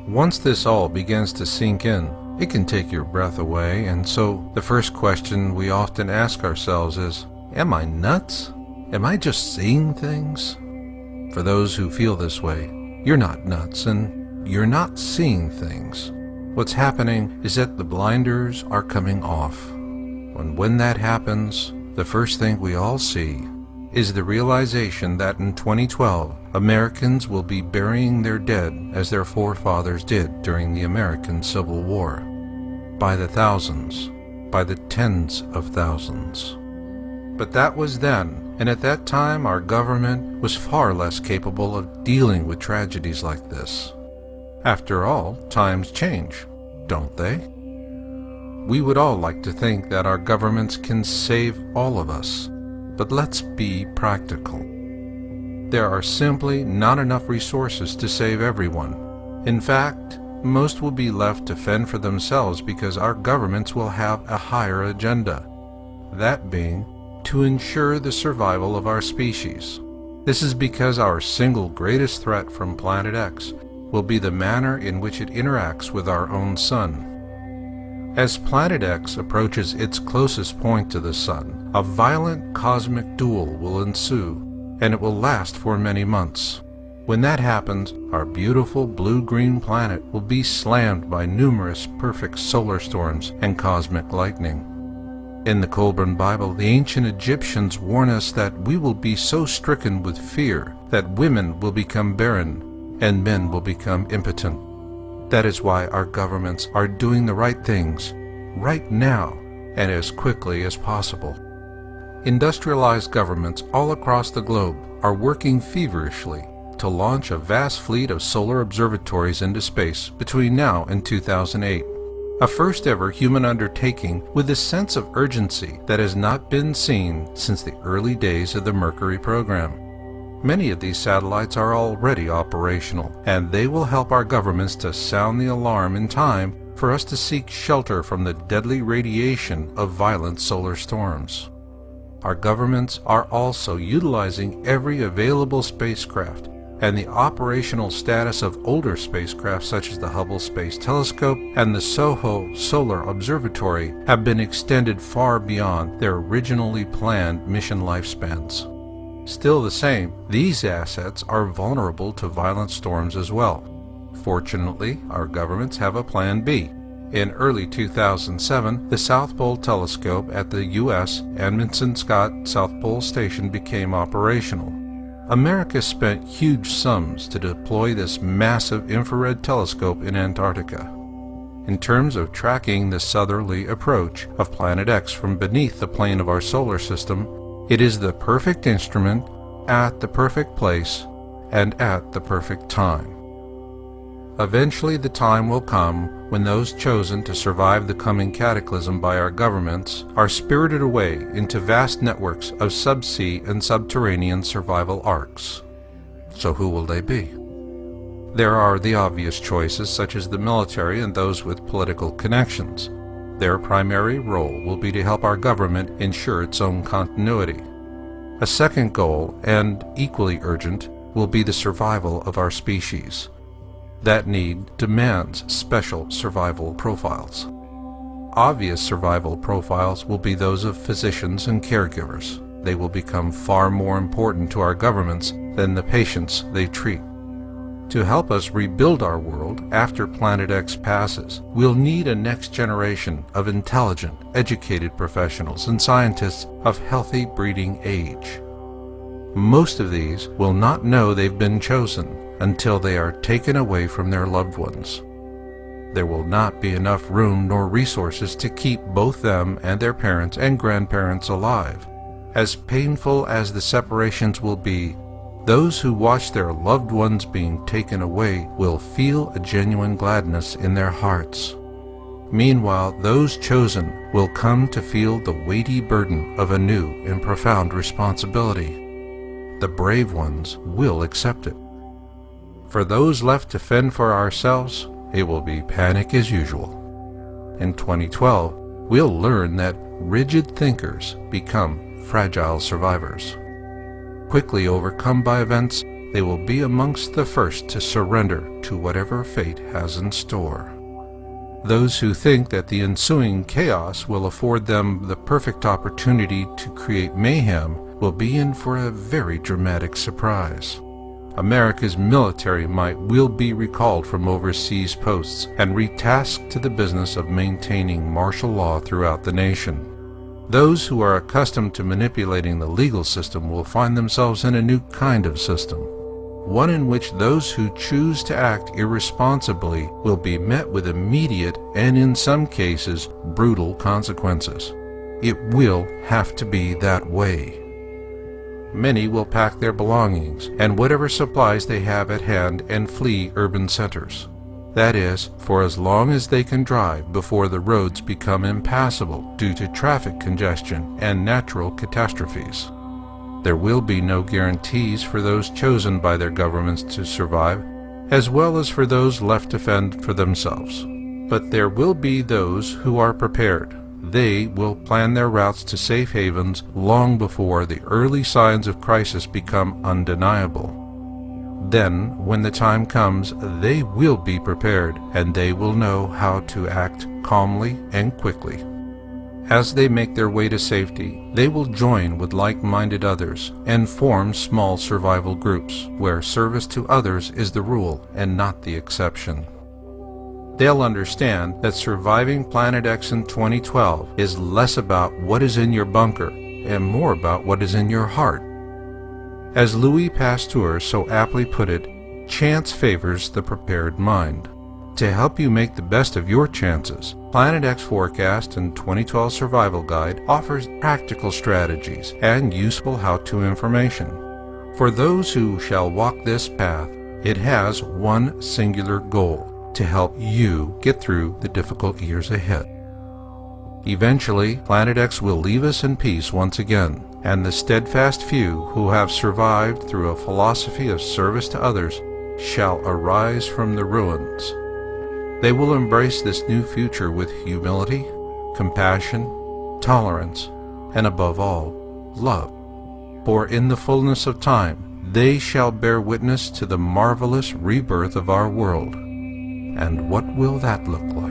Once this all begins to sink in, it can take your breath away, and so the first question we often ask ourselves is, am I nuts? Am I just seeing things? For those who feel this way, you're not nuts and you're not seeing things. What's happening is that the blinders are coming off. When that happens, the first thing we all see is the realization that in 2012, Americans will be burying their dead as their forefathers did during the American Civil War. By the thousands, by the tens of thousands. But that was then, and at that time our government was far less capable of dealing with tragedies like this. After all, times change, don't they? We would all like to think that our governments can save all of us, but let's be practical. There are simply not enough resources to save everyone. In fact, most will be left to fend for themselves because our governments will have a higher agenda, that being to ensure the survival of our species. This is because our single greatest threat from Planet X will be the manner in which it interacts with our own sun. As Planet X approaches its closest point to the Sun, a violent cosmic duel will ensue, and it will last for many months. When that happens, our beautiful blue-green planet will be slammed by numerous perfect solar storms and cosmic lightning. In the Colburn Bible, the ancient Egyptians warn us that we will be so stricken with fear that women will become barren and men will become impotent. That is why our governments are doing the right things right now and as quickly as possible. Industrialized governments all across the globe are working feverishly to launch a vast fleet of solar observatories into space between now and 2008. A first-ever human undertaking with a sense of urgency that has not been seen since the early days of the Mercury program. Many of these satellites are already operational, and they will help our governments to sound the alarm in time for us to seek shelter from the deadly radiation of violent solar storms. Our governments are also utilizing every available spacecraft, and the operational status of older spacecraft such as the Hubble Space Telescope and the SOHO Solar Observatory have been extended far beyond their originally planned mission lifespans. Still the same, these assets are vulnerable to violent storms as well. Fortunately, our governments have a Plan B. In early 2007, the South Pole Telescope at the U.S. Amundsen-Scott South Pole Station became operational. America spent huge sums to deploy this massive infrared telescope in Antarctica. In terms of tracking the southerly approach of Planet X from beneath the plane of our solar system, it is the perfect instrument at the perfect place and at the perfect time. Eventually the time will come when those chosen to survive the coming cataclysm by our governments are spirited away into vast networks of subsea and subterranean survival arcs. So who will they be? There are the obvious choices such as the military and those with political connections. Their primary role will be to help our government ensure its own continuity. A second goal, and equally urgent, will be the survival of our species. That need demands special survival profiles. Obvious survival profiles will be those of physicians and caregivers. They will become far more important to our governments than the patients they treat. To help us rebuild our world after Planet X passes, we'll need a next generation of intelligent, educated professionals and scientists of healthy breeding age. Most of these will not know they've been chosen until they are taken away from their loved ones. There will not be enough room nor resources to keep both them and their parents and grandparents alive. As painful as the separations will be, those who watch their loved ones being taken away will feel a genuine gladness in their hearts. Meanwhile, those chosen will come to feel the weighty burden of a new and profound responsibility. The brave ones will accept it. For those left to fend for ourselves, it will be panic as usual. In 2012, we'll learn that rigid thinkers become fragile survivors. Quickly overcome by events, they will be amongst the first to surrender to whatever fate has in store. Those who think that the ensuing chaos will afford them the perfect opportunity to create mayhem will be in for a very dramatic surprise. America's military might will be recalled from overseas posts and retasked to the business of maintaining martial law throughout the nation. Those who are accustomed to manipulating the legal system will find themselves in a new kind of system, one in which those who choose to act irresponsibly will be met with immediate and, in some cases, brutal consequences. It will have to be that way. Many will pack their belongings and whatever supplies they have at hand and flee urban centers. That is, for as long as they can drive before the roads become impassable due to traffic congestion and natural catastrophes. There will be no guarantees for those chosen by their governments to survive, as well as for those left to fend for themselves. But there will be those who are prepared. They will plan their routes to safe havens long before the early signs of crisis become undeniable. Then, when the time comes, they will be prepared, and they will know how to act calmly and quickly. As they make their way to safety, they will join with like-minded others and form small survival groups, where service to others is the rule and not the exception. They'll understand that surviving Planet X in 2012 is less about what is in your bunker and more about what is in your heart. As Louis Pasteur so aptly put it, chance favors the prepared mind. To help you make the best of your chances, Planet X Forecast and 2012 Survival Guide offers practical strategies and useful how-to information. For those who shall walk this path, it has one singular goal: to help you get through the difficult years ahead. Eventually, Planet X will leave us in peace once again, and the steadfast few who have survived through a philosophy of service to others shall arise from the ruins. They will embrace this new future with humility, compassion, tolerance, and above all, love. For in the fullness of time, they shall bear witness to the marvelous rebirth of our world. And what will that look like?